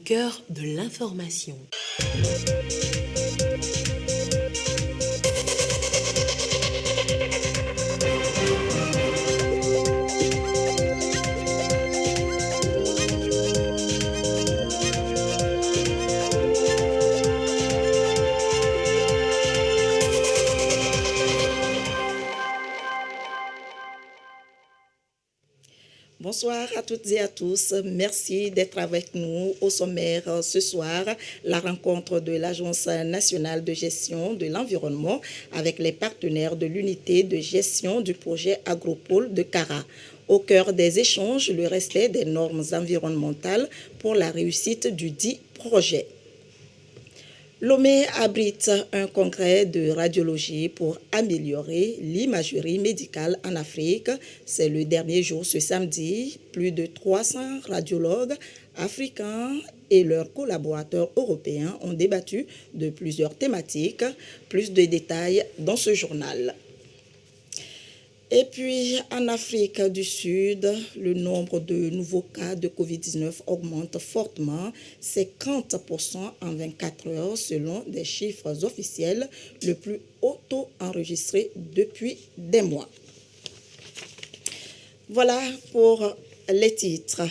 cœur de l'information. Bonsoir à toutes et à tous. Merci d'être avec nous au sommaire ce soir. La rencontre de l'Agence nationale de gestion de l'environnement avec les partenaires de l'unité de gestion du projet Agropole de Kara. Au cœur des échanges, le respect des normes environnementales pour la réussite du dit projet. Lomé abrite un congrès de radiologie pour améliorer l'imagerie médicale en Afrique. C'est le dernier jour ce samedi. Plus de 300 radiologues africains et leurs collaborateurs européens ont débattu de plusieurs thématiques. Plus de détails dans ce journal. Et puis, en Afrique du Sud, le nombre de nouveaux cas de Covid-19 augmente fortement, 50% en 24 heures selon des chiffres officiels, le plus haut taux enregistré depuis des mois. Voilà pour les titres.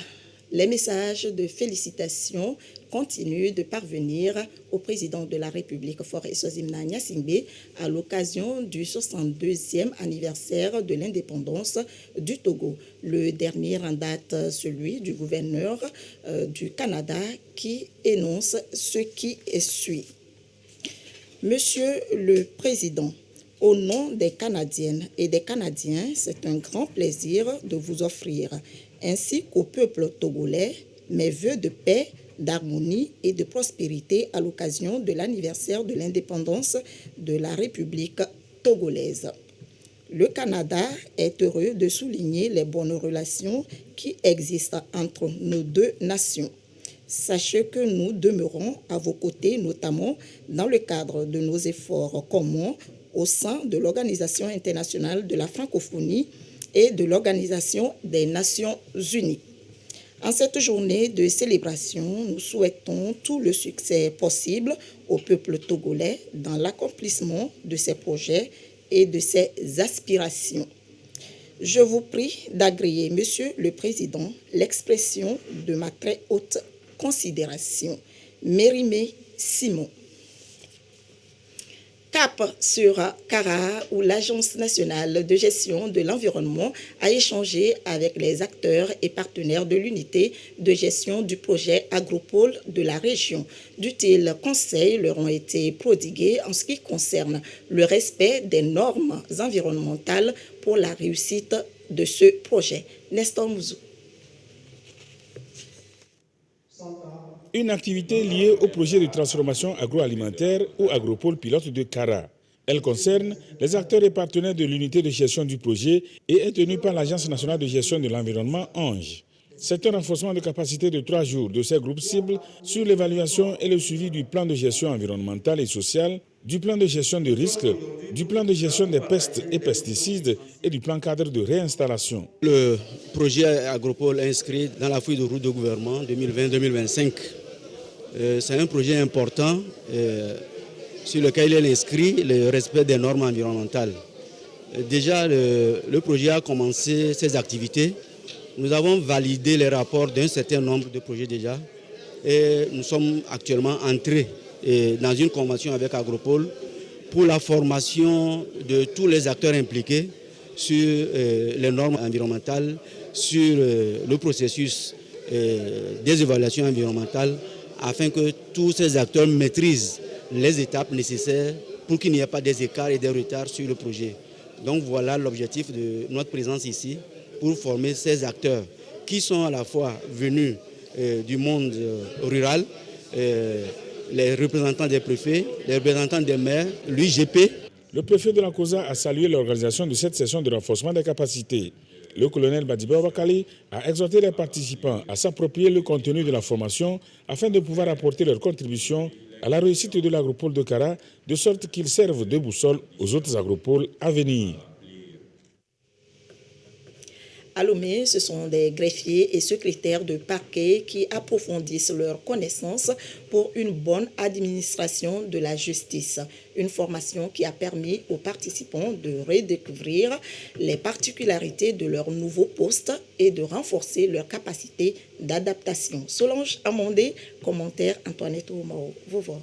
Les messages de félicitations continuent de parvenir au président de la République, Faure Sozimna Gnassingbé, à l'occasion du 62e anniversaire de l'indépendance du Togo. Le dernier en date, celui du gouverneur du Canada, qui énonce ce qui suit. Monsieur le Président, au nom des Canadiennes et des Canadiens, c'est un grand plaisir de vous offrir, ainsi qu'au peuple togolais, mes vœux de paix, d'harmonie et de prospérité à l'occasion de l'anniversaire de l'indépendance de la République togolaise. Le Canada est heureux de souligner les bonnes relations qui existent entre nos deux nations. Sachez que nous demeurons à vos côtés, notamment dans le cadre de nos efforts communs au sein de l'Organisation internationale de la francophonie et de l'Organisation des Nations unies. En cette journée de célébration, nous souhaitons tout le succès possible au peuple togolais dans l'accomplissement de ses projets et de ses aspirations. Je vous prie d'agréer, Monsieur le Président, l'expression de ma très haute considération. Mérimée Simon. Cap sur Kara, où l'Agence nationale de gestion de l'environnement a échangé avec les acteurs et partenaires de l'unité de gestion du projet Agropole de la région. D'utiles conseils leur ont été prodigués en ce qui concerne le respect des normes environnementales pour la réussite de ce projet. Nestor Mouzou. Une activité liée au projet de transformation agroalimentaire ou Agropole pilote de Kara. Elle concerne les acteurs et partenaires de l'unité de gestion du projet et est tenue par l'Agence nationale de gestion de l'environnement ANGE. C'est un renforcement de capacité de 3 jours de ces groupes cibles sur l'évaluation et le suivi du plan de gestion environnementale et sociale, du plan de gestion de risques, du plan de gestion des pestes et pesticides et du plan cadre de réinstallation. Le projet Agropole est inscrit dans la feuille de route de gouvernement 2020-2025. C'est un projet important sur lequel il est inscrit le respect des normes environnementales. Déjà, le projet a commencé ses activités. Nous avons validé les rapports d'un certain nombre de projets déjà et nous sommes actuellement entrés dans une convention avec Agropole pour la formation de tous les acteurs impliqués sur les normes environnementales, sur le processus des évaluations environnementales, afin que tous ces acteurs maîtrisent les étapes nécessaires pour qu'il n'y ait pas des écarts et des retards sur le projet. Donc voilà l'objectif de notre présence ici, pour former ces acteurs qui sont à la fois venus du monde rural, les représentants des préfets, les représentants des maires, l'UGP. Le préfet de la COSA a salué l'organisation de cette session de renforcement des capacités. Le colonel Badiba Wakali a exhorté les participants à s'approprier le contenu de la formation afin de pouvoir apporter leur contribution à la réussite de l'agropole de Kara, de sorte qu'ils servent de boussole aux autres agropoles à venir. À Lomé, ce sont des greffiers et secrétaires de parquet qui approfondissent leurs connaissances pour une bonne administration de la justice. Une formation qui a permis aux participants de redécouvrir les particularités de leur nouveau poste et de renforcer leur capacité d'adaptation. Solange Amandé, commentaire Antoinette Omao. Vauvor.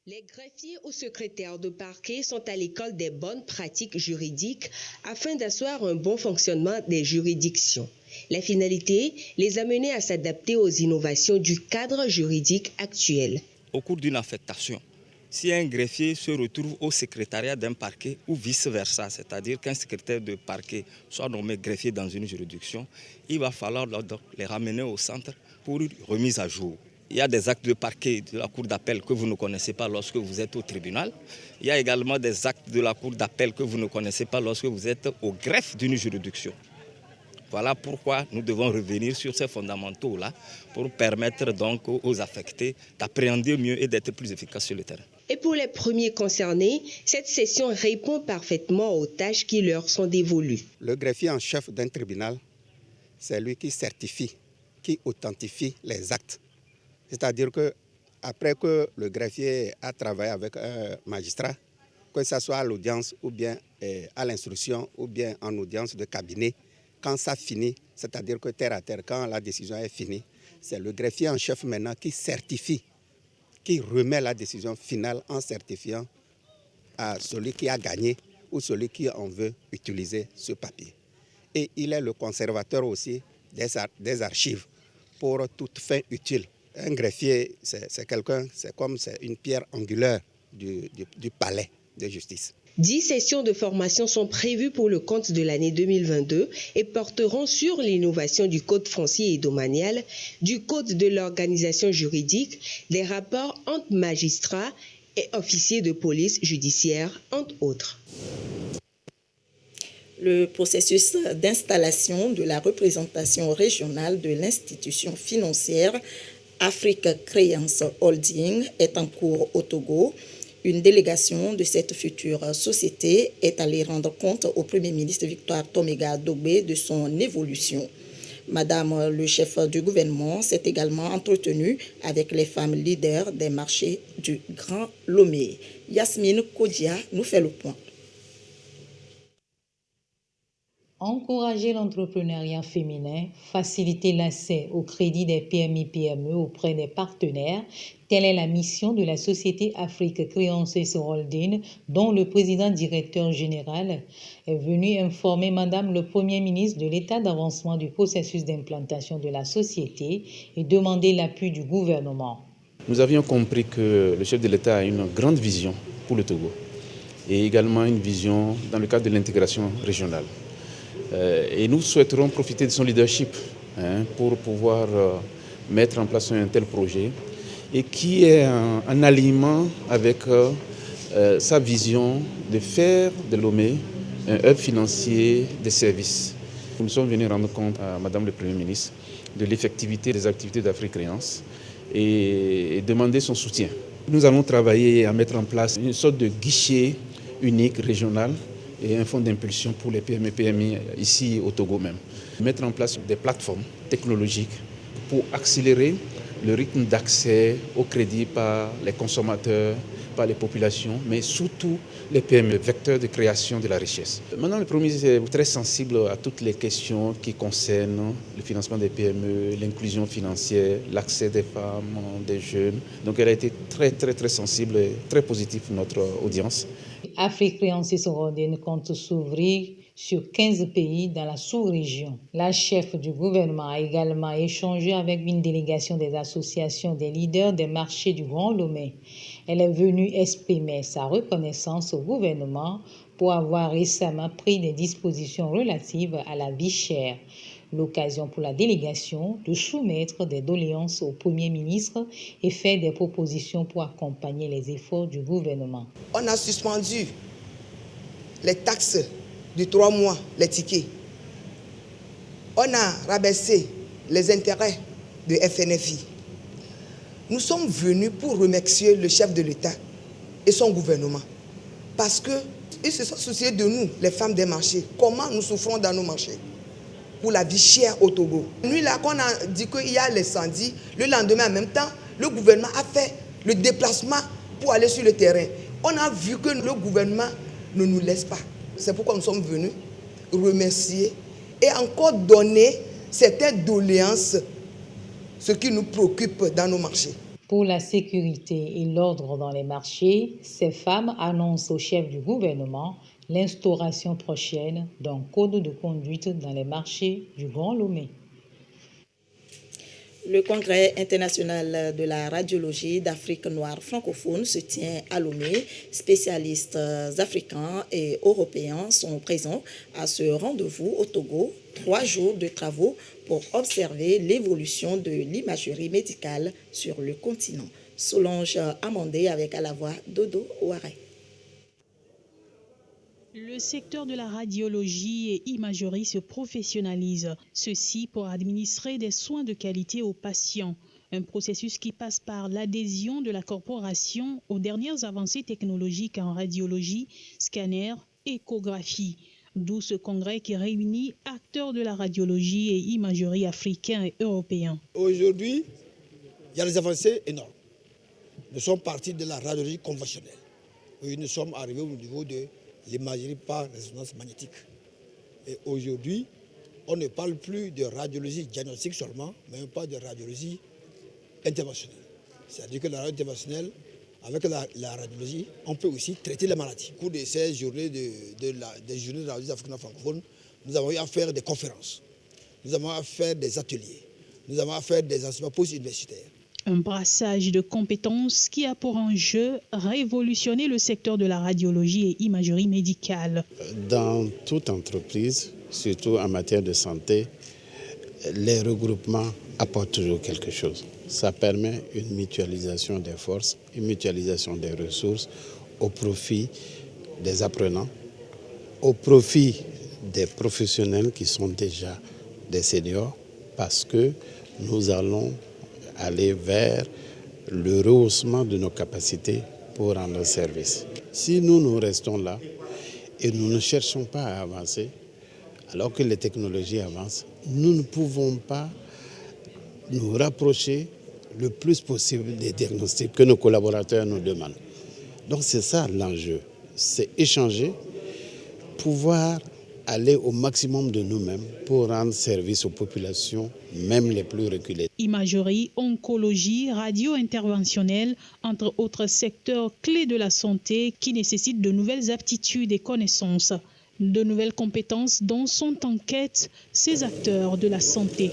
Les greffiers ou secrétaires de parquet sont à l'école des bonnes pratiques juridiques afin d'asseoir un bon fonctionnement des juridictions. La finalité, les amener à s'adapter aux innovations du cadre juridique actuel. Au cours d'une affectation, si un greffier se retrouve au secrétariat d'un parquet ou vice-versa, c'est-à-dire qu'un secrétaire de parquet soit nommé greffier dans une juridiction, il va falloir les ramener au centre pour une remise à jour. Il y a des actes de parquet de la cour d'appel que vous ne connaissez pas lorsque vous êtes au tribunal. Il y a également des actes de la cour d'appel que vous ne connaissez pas lorsque vous êtes au greffe d'une juridiction. Voilà pourquoi nous devons revenir sur ces fondamentaux-là pour permettre donc aux affectés d'appréhender mieux et d'être plus efficaces sur le terrain. Et pour les premiers concernés, cette session répond parfaitement aux tâches qui leur sont dévolues. Le greffier en chef d'un tribunal, c'est lui qui certifie, qui authentifie les actes. C'est-à-dire qu'après que le greffier a travaillé avec un magistrat, que ce soit à l'audience ou bien à l'instruction ou bien en audience de cabinet, quand ça finit, c'est-à-dire que terre à terre, quand la décision est finie, c'est le greffier en chef maintenant qui certifie, qui remet la décision finale en certifiant à celui qui a gagné ou celui qui en veut utiliser ce papier. Et il est le conservateur aussi des archives pour toute fin utile. Un greffier, c'est quelqu'un, c'est une pierre angulaire du palais de justice. 10 sessions de formation sont prévues pour le compte de l'année 2022 et porteront sur l'innovation du code foncier et domanial, du code de l'organisation juridique, des rapports entre magistrats et officiers de police judiciaire, entre autres. Le processus d'installation de la représentation régionale de l'institution financière Africa Créance Holding est en cours au Togo. Une délégation de cette future société est allée rendre compte au Premier ministre Victoire Toméga Dogbe de son évolution. Madame le chef du gouvernement s'est également entretenue avec les femmes leaders des marchés du Grand Lomé. Yasmine Kodia nous fait le point. Encourager l'entrepreneuriat féminin, faciliter l'accès au crédit des PMI-PME auprès des partenaires, telle est la mission de la société Africa Créance Holding, dont le président directeur général est venu informer Madame le Premier ministre de l'état d'avancement du processus d'implantation de la société et demander l'appui du gouvernement. Nous avions compris que le chef de l'État a une grande vision pour le Togo et également une vision dans le cadre de l'intégration régionale. Et nous souhaiterons profiter de son leadership pour pouvoir mettre en place un tel projet et qui est en alignement avec sa vision de faire de Lomé un hub financier de services. Nous sommes venus rendre compte à Madame le Premier ministre de l'effectivité des activités d'Afrique Créance et demander son soutien. Nous allons travailler à mettre en place une sorte de guichet unique régional et un fonds d'impulsion pour les PME-PMI ici au Togo même. Mettre en place des plateformes technologiques pour accélérer le rythme d'accès au crédit par les consommateurs, par les populations, mais surtout les PME, vecteurs de création de la richesse. Maintenant, le Premier ministre est très sensible à toutes les questions qui concernent le financement des PME, l'inclusion financière, l'accès des femmes, des jeunes. Donc elle a été très sensible et très positive pour notre audience. Africa Créance Holding compte s'ouvrir sur 15 pays dans la sous-région. La chef du gouvernement a également échangé avec une délégation des associations des leaders des marchés du Grand Lomé. Elle est venue exprimer sa reconnaissance au gouvernement pour avoir récemment pris des dispositions relatives à la vie chère. L'occasion pour la délégation de soumettre des doléances au Premier ministre et faire des propositions pour accompagner les efforts du gouvernement. On a suspendu les taxes de 3 mois, les tickets. On a rabaissé les intérêts de FNFI. Nous sommes venus pour remercier le chef de l'État et son gouvernement parce que Ils se sont souciés de nous, les femmes des marchés. Comment nous souffrons dans nos marchés pour la vie chère au Togo. Nous, là, quand on a dit qu'il y a l'incendie, le lendemain, en même temps, le gouvernement a fait le déplacement pour aller sur le terrain. On a vu que le gouvernement ne nous laisse pas. C'est pourquoi nous sommes venus remercier et encore donner certaines doléances, ce qui nous préoccupe dans nos marchés. Pour la sécurité et l'ordre dans les marchés, ces femmes annoncent au chef du gouvernement l'instauration prochaine d'un code de conduite dans les marchés du Grand Lomé. Le Congrès international de la radiologie d'Afrique noire francophone se tient à Lomé. Spécialistes africains et européens sont présents à ce rendez-vous au Togo. 3 jours de travaux pour observer l'évolution de l'imagerie médicale sur le continent. Solange Amandé avec à la voix Dodo Ouare. Le secteur de la radiologie et imagerie se professionnalise, ceci pour administrer des soins de qualité aux patients. Un processus qui passe par l'adhésion de la corporation aux dernières avancées technologiques en radiologie, scanner, échographie. D'où ce congrès qui réunit acteurs de la radiologie et imagerie africains et européens. Aujourd'hui, il y a des avancées énormes. Nous sommes partis de la radiologie conventionnelle. Et nous sommes arrivés au niveau de l'imagerie par résonance magnétique. Et aujourd'hui, on ne parle plus de radiologie diagnostique seulement, mais on parle de radiologie interventionnelle. C'est-à-dire que la radiologie interventionnelle, avec la radiologie, on peut aussi traiter les maladies. Au cours de ces journées des journées de la radiologie africaine francophone, nous avons eu à faire des conférences, nous avons eu à faire des ateliers, nous avons eu à faire des enseignements post-universitaires. Un brassage de compétences qui a pour enjeu révolutionner le secteur de la radiologie et imagerie médicale. Dans toute entreprise, surtout en matière de santé, les regroupements apportent toujours quelque chose. Ça permet une mutualisation des forces, une mutualisation des ressources au profit des apprenants, au profit des professionnels qui sont déjà des seniors, parce que nous allons aller vers le rehaussement de nos capacités pour rendre service. Si nous restons là et nous ne cherchons pas à avancer, alors que les technologies avancent, nous ne pouvons pas nous rapprocher le plus possible des diagnostics que nos collaborateurs nous demandent. Donc c'est ça l'enjeu, c'est échanger, pouvoir aller au maximum de nous-mêmes pour rendre service aux populations, même les plus reculées. Imagerie, oncologie, radio-interventionnelle, entre autres secteurs clés de la santé qui nécessitent de nouvelles aptitudes et connaissances, de nouvelles compétences dont sont en quête ces acteurs de la santé.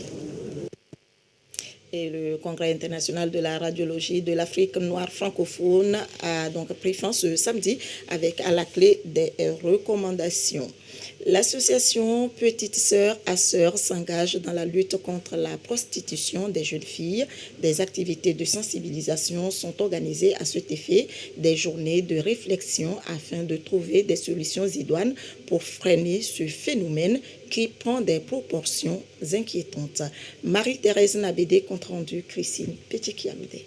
Et le Congrès international de la radiologie de l'Afrique noire francophone a donc pris fin ce samedi avec à la clé des recommandations. L'association Petites Sœurs à Sœurs s'engage dans la lutte contre la prostitution des jeunes filles. Des activités de sensibilisation sont organisées à cet effet, des journées de réflexion afin de trouver des solutions idoines pour freiner ce phénomène qui prend des proportions inquiétantes. Marie-Thérèse Nabédé, compte rendu Christine Petit-Kiamde.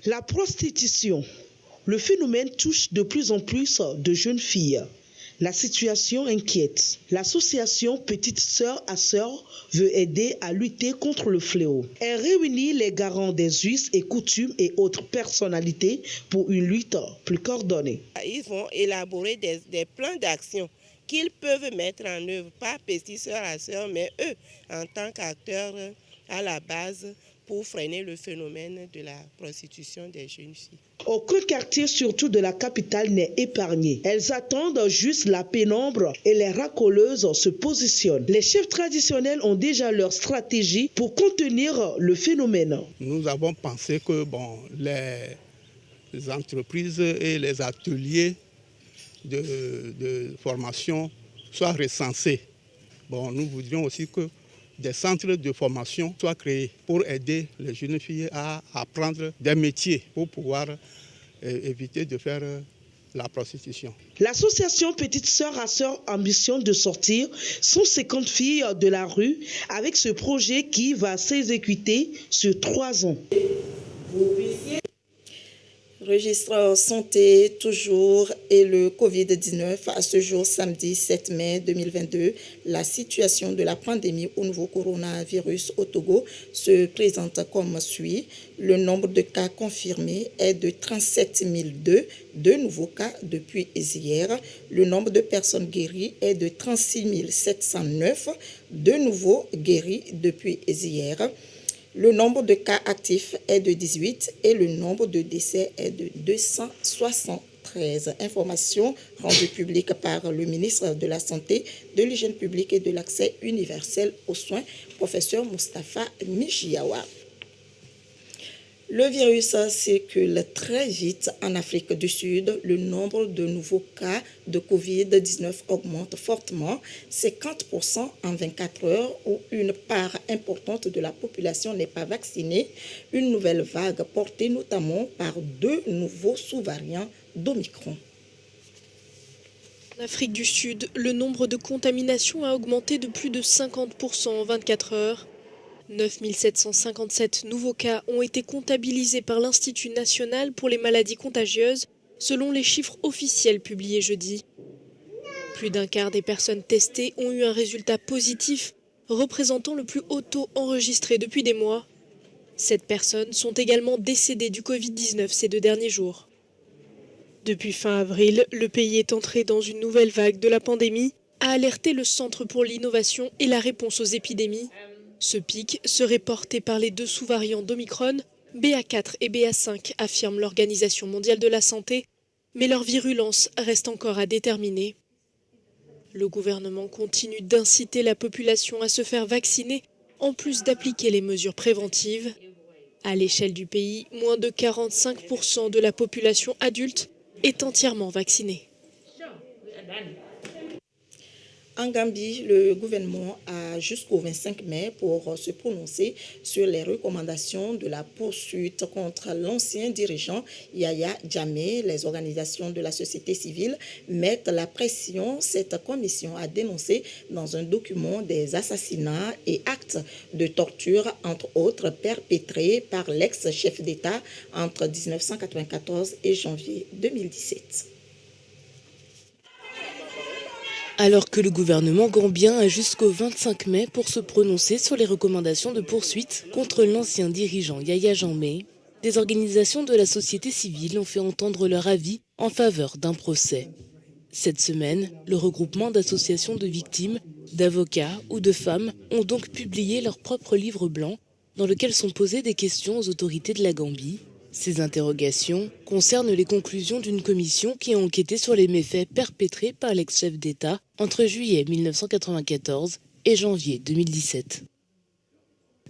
La prostitution. Le phénomène touche de plus en plus de jeunes filles. La situation inquiète. L'association Petites Sœurs à Sœurs veut aider à lutter contre le fléau. Elle réunit les garants des us et coutumes et autres personnalités pour une lutte plus coordonnée. Ils vont élaborer des plans d'action qu'ils peuvent mettre en œuvre, pas Petites Sœurs à Sœurs, mais eux, en tant qu'acteurs à la base, pour freiner le phénomène de la prostitution des jeunes filles. Aucun quartier, surtout de la capitale, n'est épargné. Elles attendent juste la pénombre et les racoleuses se positionnent. Les chefs traditionnels ont déjà leur stratégie pour contenir le phénomène. Nous avons pensé que les entreprises et les ateliers de formation soient recensés. Nous voudrions aussi que des centres de formation soient créés pour aider les jeunes filles à apprendre des métiers pour pouvoir éviter de faire la prostitution. L'association Petites Sœurs à Sœurs ambitionne de sortir 150 filles de la rue avec ce projet qui va s'exécuter sur 3 ans. Registre santé toujours et le Covid-19 à ce jour samedi 7 mai 2022. La situation de la pandémie au nouveau coronavirus au Togo se présente comme suit. Le nombre de cas confirmés est de 37 002, 2 nouveaux cas depuis hier. Le nombre de personnes guéries est de 36 709, 2 nouveaux guéris depuis hier. Le nombre de cas actifs est de 18 et le nombre de décès est de 273. Information rendue publique par le ministre de la Santé, de l'Hygiène publique et de l'Accès universel aux soins, professeur Moustapha Mijiawa. Le virus circule très vite en Afrique du Sud. Le nombre de nouveaux cas de Covid-19 augmente fortement, 50% en 24 heures, où une part importante de la population n'est pas vaccinée. Une nouvelle vague portée notamment par 2 nouveaux sous-variants d'Omicron. En Afrique du Sud, le nombre de contaminations a augmenté de plus de 50% en 24 heures. 9 757 nouveaux cas ont été comptabilisés par l'Institut national pour les maladies contagieuses, selon les chiffres officiels publiés jeudi. Plus d'un quart des personnes testées ont eu un résultat positif, représentant le plus haut taux enregistré depuis des mois. 7 personnes sont également décédées du Covid-19 ces 2 derniers jours. Depuis fin avril, le pays est entré dans une nouvelle vague de la pandémie, a alerté le Centre pour l'innovation et la réponse aux épidémies. Ce pic serait porté par les 2 sous-variants d'Omicron, BA4 et BA5, affirme l'Organisation mondiale de la santé, mais leur virulence reste encore à déterminer. Le gouvernement continue d'inciter la population à se faire vacciner, en plus d'appliquer les mesures préventives. À l'échelle du pays, moins de 45% de la population adulte est entièrement vaccinée. En Gambie, le gouvernement a jusqu'au 25 mai pour se prononcer sur les recommandations de la poursuite contre l'ancien dirigeant Yaya Jammeh. Les organisations de la société civile mettent la pression. Cette commission a dénoncé dans un document des assassinats et actes de torture, entre autres, perpétrés par l'ex-chef d'État entre 1994 et janvier 2017. Alors que le gouvernement gambien a jusqu'au 25 mai pour se prononcer sur les recommandations de poursuite contre l'ancien dirigeant Yaya Jammeh, des organisations de la société civile ont fait entendre leur avis en faveur d'un procès. Cette semaine, le regroupement d'associations de victimes, d'avocats ou de femmes ont donc publié leur propre livre blanc dans lequel sont posées des questions aux autorités de la Gambie. Ces interrogations concernent les conclusions d'une commission qui a enquêté sur les méfaits perpétrés par l'ex-chef d'État entre juillet 1994 et janvier 2017.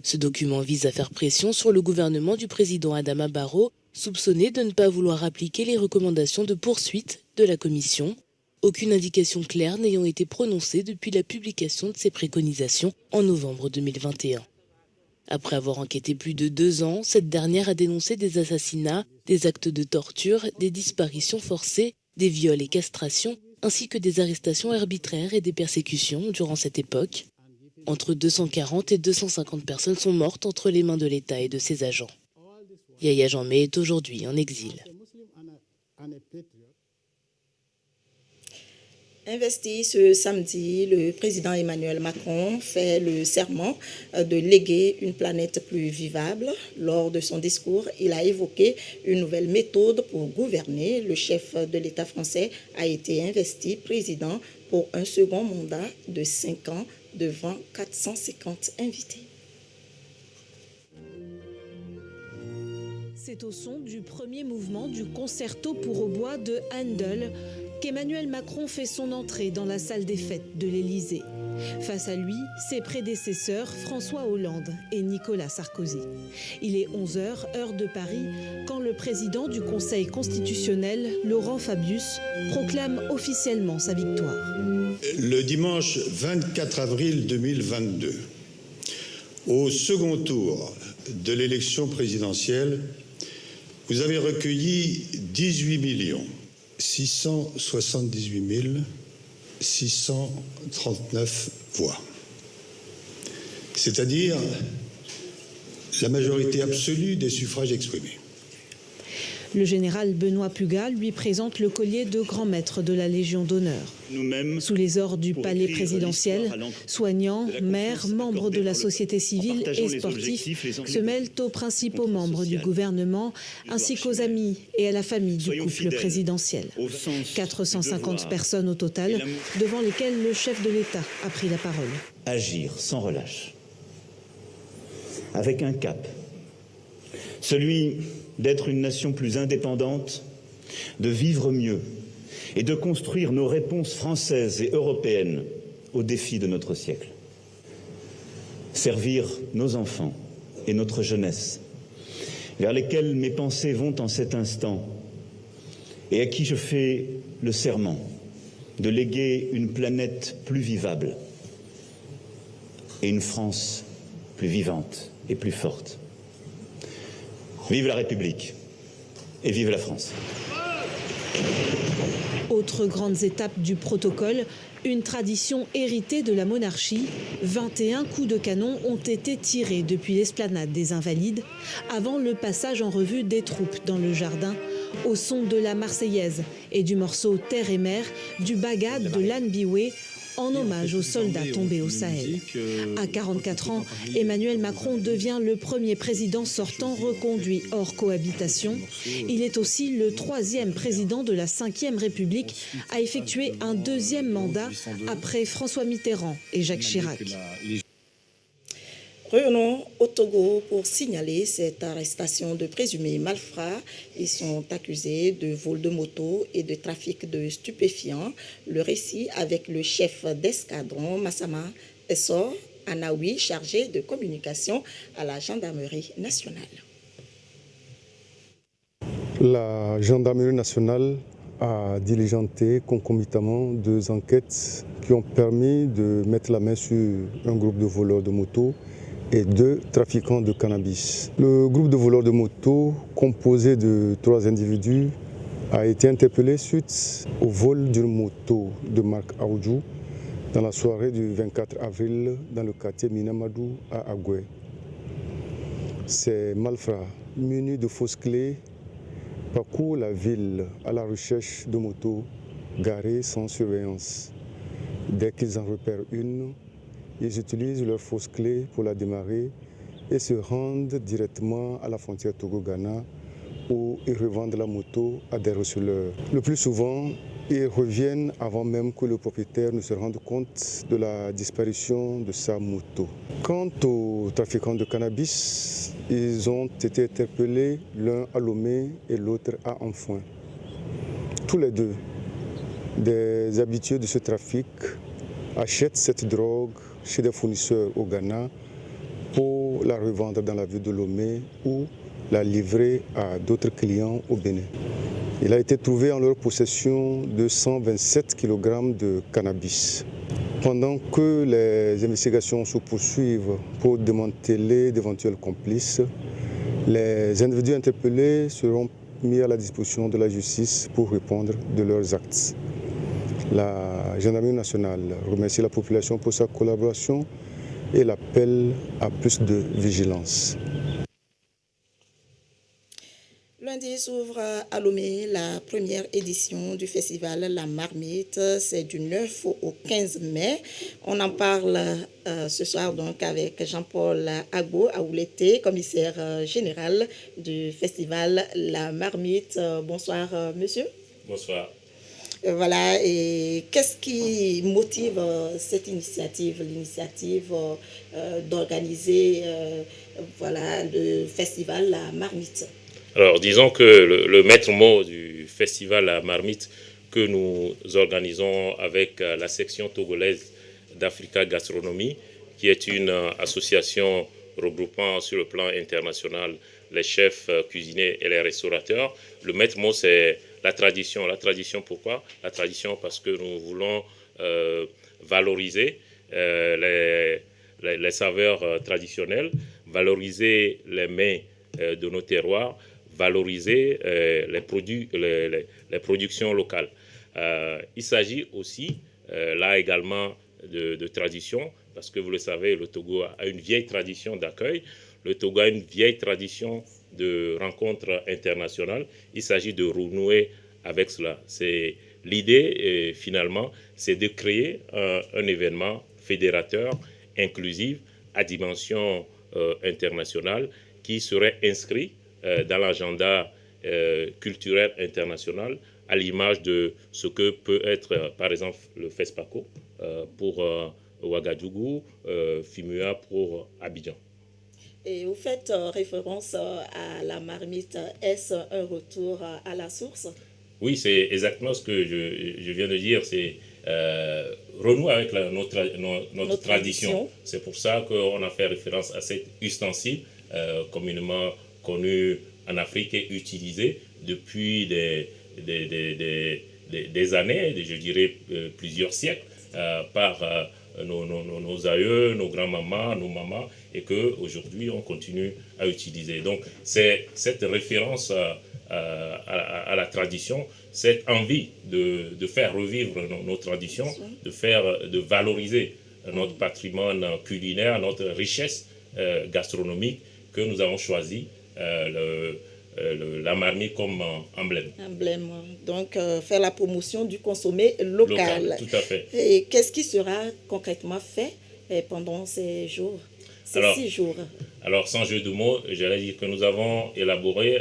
Ce document vise à faire pression sur le gouvernement du président Adama Barrow, soupçonné de ne pas vouloir appliquer les recommandations de poursuite de la commission, aucune indication claire n'ayant été prononcée depuis la publication de ces préconisations en novembre 2021. Après avoir enquêté plus de 2 ans, cette dernière a dénoncé des assassinats, des actes de torture, des disparitions forcées, des viols et castrations, ainsi que des arrestations arbitraires et des persécutions durant cette époque. Entre 240 et 250 personnes sont mortes entre les mains de l'État et de ses agents. Yaya Jammeh est aujourd'hui en exil. Investi ce samedi, le président Emmanuel Macron fait le serment de léguer une planète plus vivable. Lors de son discours, il a évoqué une nouvelle méthode pour gouverner. Le chef de l'État français a été investi président pour un second mandat de 5 ans devant 450 invités. C'est au son du premier mouvement du concerto pour hautbois de Handel qu'Emmanuel Macron fait son entrée dans la salle des fêtes de l'Élysée. Face à lui, ses prédécesseurs François Hollande et Nicolas Sarkozy. Il est 11h, heure de Paris, quand le président du Conseil constitutionnel, Laurent Fabius, proclame officiellement sa victoire. Le dimanche 24 avril 2022, au second tour de l'élection présidentielle, vous avez recueilli 18 678 639 voix. C'est-à-dire la majorité absolue des suffrages exprimés. Le général Benoît Puga lui présente le collier de grand maître de la Légion d'honneur. Sous les ors du palais présidentiel, soignants, maires, membres de la société civile et sportifs se mêlent aux principaux membres du gouvernement ainsi qu'aux amis et à la famille du couple présidentiel. 450 personnes au total, devant lesquelles le chef de l'État a pris la parole. Agir sans relâche, avec un cap, celui d'être une nation plus indépendante, de vivre mieux et de construire nos réponses françaises et européennes aux défis de notre siècle. Servir nos enfants et notre jeunesse, vers lesquels mes pensées vont en cet instant et à qui je fais le serment de léguer une planète plus vivable et une France plus vivante et plus forte. Vive la République et vive la France. Autres grandes étapes du protocole, une tradition héritée de la monarchie. 21 coups de canon ont été tirés depuis l'esplanade des Invalides avant le passage en revue des troupes dans le jardin au son de la Marseillaise et du morceau Terre et Mer du Bagad de l'Anne Bioué en hommage aux soldats tombés au Sahel. À 44 ans, Emmanuel Macron devient le premier président sortant reconduit hors cohabitation. Il est aussi le 3e président de la 5e République à effectuer un 2e mandat après François Mitterrand et Jacques Chirac. Revenons au Togo pour signaler cette arrestation de présumés malfrats. Ils sont accusés de vol de moto et de trafic de stupéfiants. Le récit avec le chef d'escadron, Massama Essor Anaoui, chargé de communication à la gendarmerie nationale. La gendarmerie nationale a diligenté concomitamment 2 enquêtes qui ont permis de mettre la main sur un groupe de voleurs de moto et 2 trafiquants de cannabis. Le groupe de voleurs de moto, composé de 3 individus, a été interpellé suite au vol d'une moto de marque Aoudjou dans la soirée du 24 avril dans le quartier Minamadou à Agoué. Ces malfrats, munis de fausses clés, parcourent la ville à la recherche de motos garées sans surveillance. Dès qu'ils en repèrent une, ils utilisent leurs fausses clés pour la démarrer et se rendent directement à la frontière Togo-Ghana où ils revendent la moto à des receleurs. Le plus souvent, ils reviennent avant même que le propriétaire ne se rende compte de la disparition de sa moto. Quant aux trafiquants de cannabis, ils ont été interpellés l'un à Lomé et l'autre à Anfoin. Tous les deux, des habitués de ce trafic, achètent cette drogue chez des fournisseurs au Ghana pour la revendre dans la ville de Lomé ou la livrer à d'autres clients au Bénin. Il a été trouvé en leur possession 227 kg de cannabis. Pendant que les investigations se poursuivent pour démanteler d'éventuels complices, les individus interpellés seront mis à la disposition de la justice pour répondre de leurs actes. La gendarmerie nationale remercie la population pour sa collaboration et l'appelle à plus de vigilance. Lundi s'ouvre à Lomé la première édition du festival La Marmite. C'est du 9 au 15 mai. On en parle ce soir donc avec Jean-Paul Agbo Aouleté, commissaire général du festival La Marmite. Bonsoir monsieur. Bonsoir. Voilà, et qu'est-ce qui motive cette initiative, d'organiser le festival La Marmite? Alors, disons que le maître mot du festival La Marmite que nous organisons avec la section togolaise d'Africa Gastronomie, qui est une association regroupant sur le plan international les chefs cuisiniers et les restaurateurs. Le maître mot, c'est la tradition. La tradition, pourquoi? La tradition parce que nous voulons valoriser les saveurs traditionnelles, valoriser les mets de nos terroirs, valoriser les productions locales. Il s'agit aussi, là également, de tradition, parce que vous le savez, le Togo a une vieille tradition d'accueil, le Togo a une vieille tradition de rencontres internationales, il s'agit de renouer avec cela. L'idée, finalement, c'est de créer un événement fédérateur, inclusif, à dimension internationale, qui serait inscrit dans l'agenda culturel international, à l'image de ce que peut être, par exemple, le FESPACO pour Ouagadougou, FIMUA pour Abidjan. Et vous faites référence à la marmite. Est-ce un retour à la source? Oui, c'est exactement ce que je viens de dire. C'est renouer avec notre tradition. C'est pour ça qu'on a fait référence à cet ustensile communément connu en Afrique et utilisé depuis des années, je dirais plusieurs siècles, par nos aïeux, nos grands-mamans, nos mamans, et qu'aujourd'hui on continue à utiliser. Donc c'est cette référence à la tradition, cette envie de faire revivre nos traditions, de valoriser notre patrimoine culinaire, notre richesse gastronomique, que nous avons choisi la marmite comme emblème. Donc, faire la promotion du consommé local. Tout à fait. Et qu'est-ce qui sera concrètement fait pendant ces jours, ces 6 jours? Alors, sans jeu de mots, j'allais dire que nous avons élaboré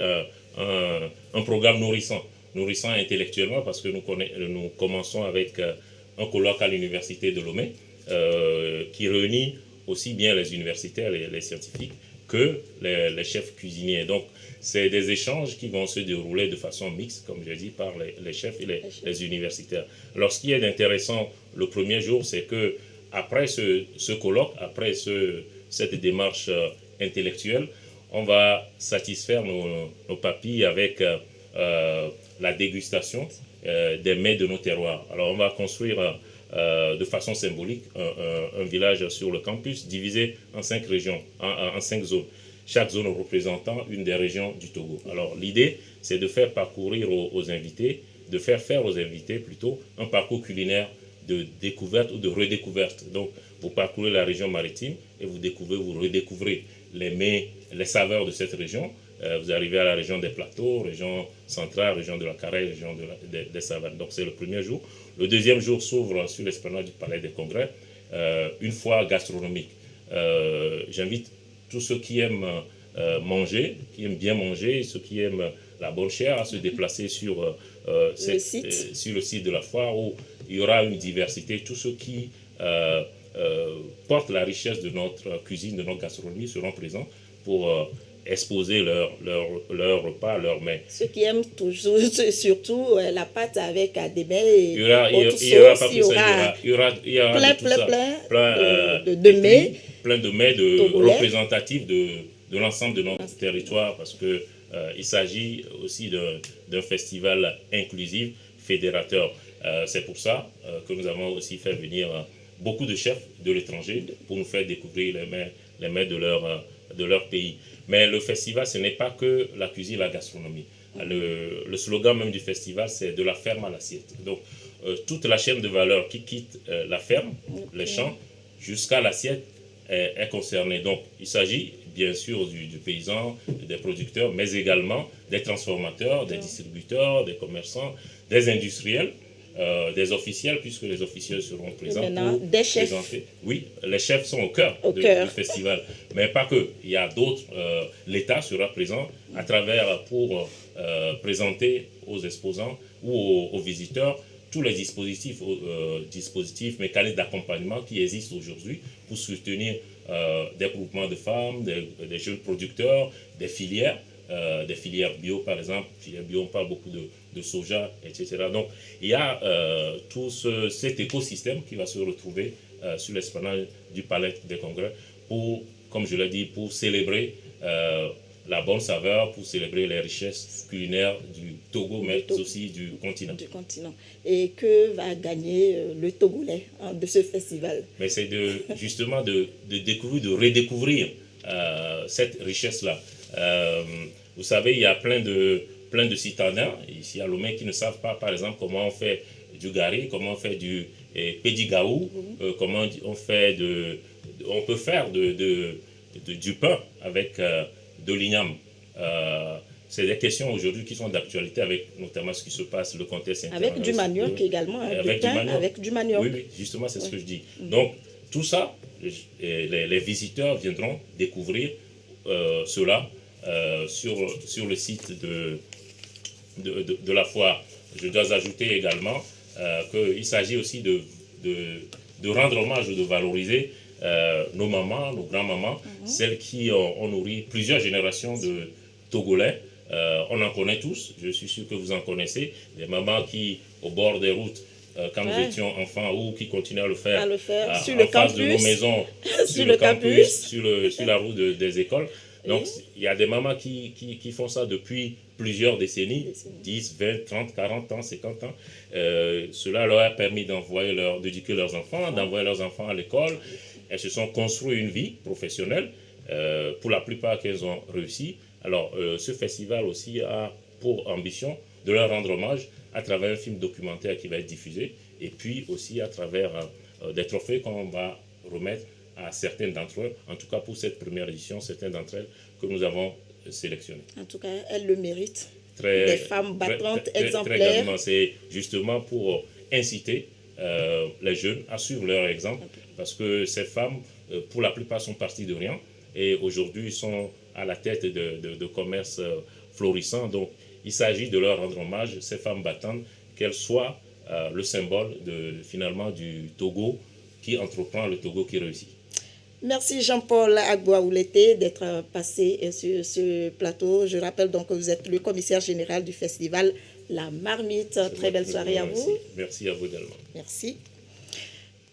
un programme nourrissant intellectuellement, parce que nous commençons avec un colloque à l'université de Lomé, qui réunit aussi bien les universitaires, les scientifiques, que les chefs cuisiniers. Donc, c'est des échanges qui vont se dérouler de façon mixte, comme je dis, par les chefs et les universitaires. Alors, ce qui est intéressant le premier jour, c'est que après ce colloque, après cette démarche intellectuelle, on va satisfaire nos papilles avec la dégustation des mets de nos terroirs. Alors, on va construire de façon symbolique un village sur le campus divisé en 5 régions, en 5 zones. Chaque zone représentant une des régions du Togo. Alors l'idée, c'est de faire parcourir aux invités, de faire aux invités plutôt un parcours culinaire de découverte ou de redécouverte. Donc vous parcourez la région maritime et vous redécouvrez les mets, les saveurs de cette région. Vous arrivez à la région des plateaux, région centrale, région de la Caraïbe, région des savanes. Donc c'est le premier jour. Le deuxième jour s'ouvre sur l'esplanade du Palais des Congrès, une foire gastronomique. J'invite tous ceux qui aiment manger, qui aiment bien manger, ceux qui aiment la bonne chair, à se déplacer sur le site de la foire, où il y aura une diversité. Tous ceux qui portent la richesse de notre cuisine, de notre gastronomie, seront présents pour exposer leur repas, leurs mets. Ceux qui aiment toujours, surtout la pâte avec des mets et il y aura de mets. Plein de mets représentatifs de l'ensemble de notre territoire, parce qu'il s'agit aussi d'un festival inclusif, fédérateur. C'est pour ça que nous avons aussi fait venir beaucoup de chefs de l'étranger pour nous faire découvrir les mets de leur pays. Mais le festival, ce n'est pas que la cuisine, la gastronomie. Le slogan même du festival, c'est de la ferme à l'assiette. Donc, toute la chaîne de valeur qui quitte la ferme, les champs, jusqu'à l'assiette est concernée. Donc, il s'agit bien sûr du paysan, des producteurs, mais également des transformateurs, des distributeurs, des commerçants, des industriels, des officiels, puisque les officiels seront présents pour des chefs. Présenter. Oui, les chefs sont au cœur du festival, mais pas que. Il y a d'autres. L'État sera présent à travers pour présenter aux exposants ou aux visiteurs tous les dispositifs mécaniques d'accompagnement qui existent aujourd'hui pour soutenir des groupements de femmes, des jeunes producteurs, des filières bio par exemple. Filières bio, on parle beaucoup de soja, etc. Donc il y a tout cet écosystème qui va se retrouver sur l'esplanade du Palais des Congrès pour, comme je l'ai dit, pour célébrer la bonne saveur, pour célébrer les richesses culinaires du Togo, mais aussi du continent. Et que va gagner le Togolais de ce festival? Mais c'est justement de découvrir, de redécouvrir cette richesse-là. Vous savez, il y a plein de citadins ici à Lomé qui ne savent pas, par exemple, comment on fait du gari, comment on fait du pédigaou, comment on peut faire du pain avec de l'igname. c'est des questions aujourd'hui qui sont d'actualité avec notamment ce qui se passe, le contexte international. Avec du manioc également, avec du manioc. Oui, justement, c'est ce que je dis. Donc, tout ça, les visiteurs viendront découvrir cela sur le site de la foire. Je dois ajouter également qu'il s'agit aussi de rendre hommage ou de valoriser nos mamans, nos grands-mamans, celles qui ont nourri plusieurs générations de Togolais. On en connaît tous, je suis sûr que vous en connaissez, des mamans qui, au bord des routes, quand nous étions enfants, ou qui continuent à le faire sur le en face campus, de nos maisons, sur le campus, sur la route des écoles. Donc, il y a des mamans qui font ça depuis plusieurs décennies, 10, 20, 30, 40 ans, 50 ans. Cela leur a permis d'éduquer leurs enfants, d'envoyer leurs enfants à l'école. Elles se sont construites une vie professionnelle. Pour la plupart, qu'elles ont réussi. Alors, ce festival aussi a pour ambition de leur rendre hommage à travers un film documentaire qui va être diffusé et puis aussi à travers des trophées qu'on va remettre à certaines d'entre eux, en tout cas pour cette première édition, certaines d'entre elles que nous avons sélectionnées. En tout cas, elles le méritent. Des femmes battantes, exemplaires. C'est justement pour inciter les jeunes à suivre leur exemple, parce que ces femmes, pour la plupart, sont parties de rien et aujourd'hui sont à la tête de commerces florissants. Donc, il s'agit de leur rendre hommage, ces femmes battantes, qu'elles soient le symbole finalement du Togo qui entreprend, le Togo qui réussit. Merci Jean-Paul Agboaoulete d'être passé sur ce plateau. Je rappelle donc que vous êtes le commissaire général du festival La Marmite. Très belle soirée à vous. Merci à vous également. Merci.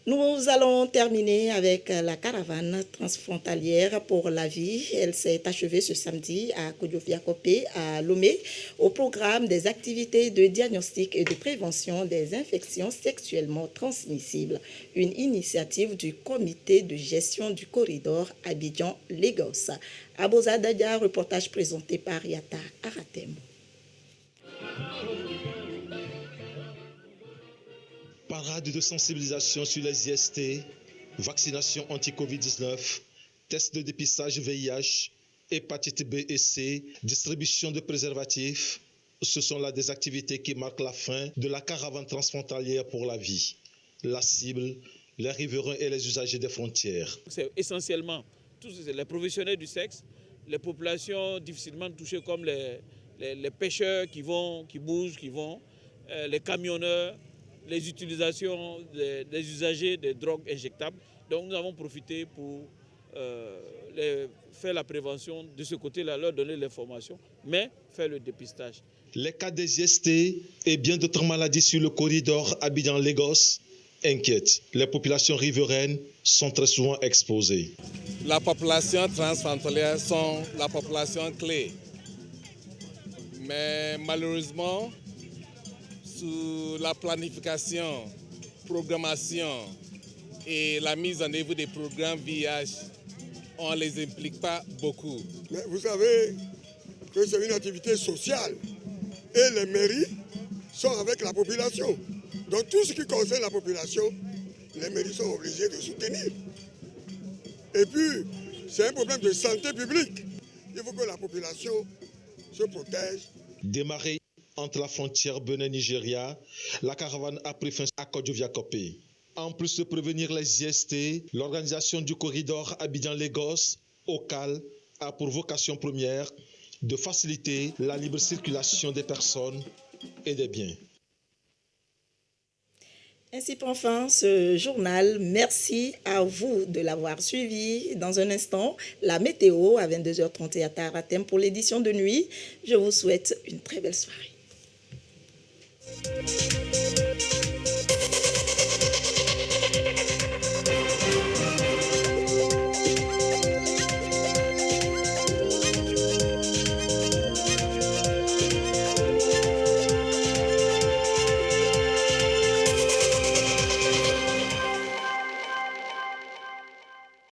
Nous allons terminer avec la caravane transfrontalière pour la vie. Elle s'est achevée ce samedi à Kodjofiakopé, à Lomé, au programme des activités de diagnostic et de prévention des infections sexuellement transmissibles, une initiative du comité de gestion du corridor Abidjan-Lagos. Aboza Dadia, reportage présenté par Yata Aratem. Parade de sensibilisation sur les IST, vaccination anti-Covid-19, tests de dépistage VIH, hépatite B et C, distribution de préservatifs. Ce sont là des activités qui marquent la fin de la caravane transfrontalière pour la vie. La cible, les riverains et les usagers des frontières. C'est essentiellement tous les professionnels du sexe, les populations difficilement touchées comme les pêcheurs qui bougent, les camionneurs, les utilisations des usagers des drogues injectables. Donc nous avons profité pour faire la prévention de ce côté-là, leur donner l'information, mais faire le dépistage. Les cas des IST et bien d'autres maladies sur le corridor Abidjan-Lagos inquiètent. Les populations riveraines sont très souvent exposées. La population transfrontalière sont la population clé. Mais malheureusement, sous la planification, programmation et la mise en œuvre des programmes VIH, on ne les implique pas beaucoup. Mais vous savez que c'est une activité sociale et les mairies sont avec la population. Donc tout ce qui concerne la population, les mairies sont obligées de soutenir. Et puis, c'est un problème de santé publique. Il faut que la population se protège. Démarrée entre la frontière Bénin-Nigeria, la caravane a pris fin à Kodjofiakopé. En plus de prévenir les IST, l'organisation du corridor Abidjan-Lagos, OCAL, a pour vocation première de faciliter la libre circulation des personnes et des biens. Ainsi prend fin ce journal. Merci à vous de l'avoir suivi. Dans un instant, la météo à 22h30 à Taratem pour l'édition de nuit. Je vous souhaite une très belle soirée.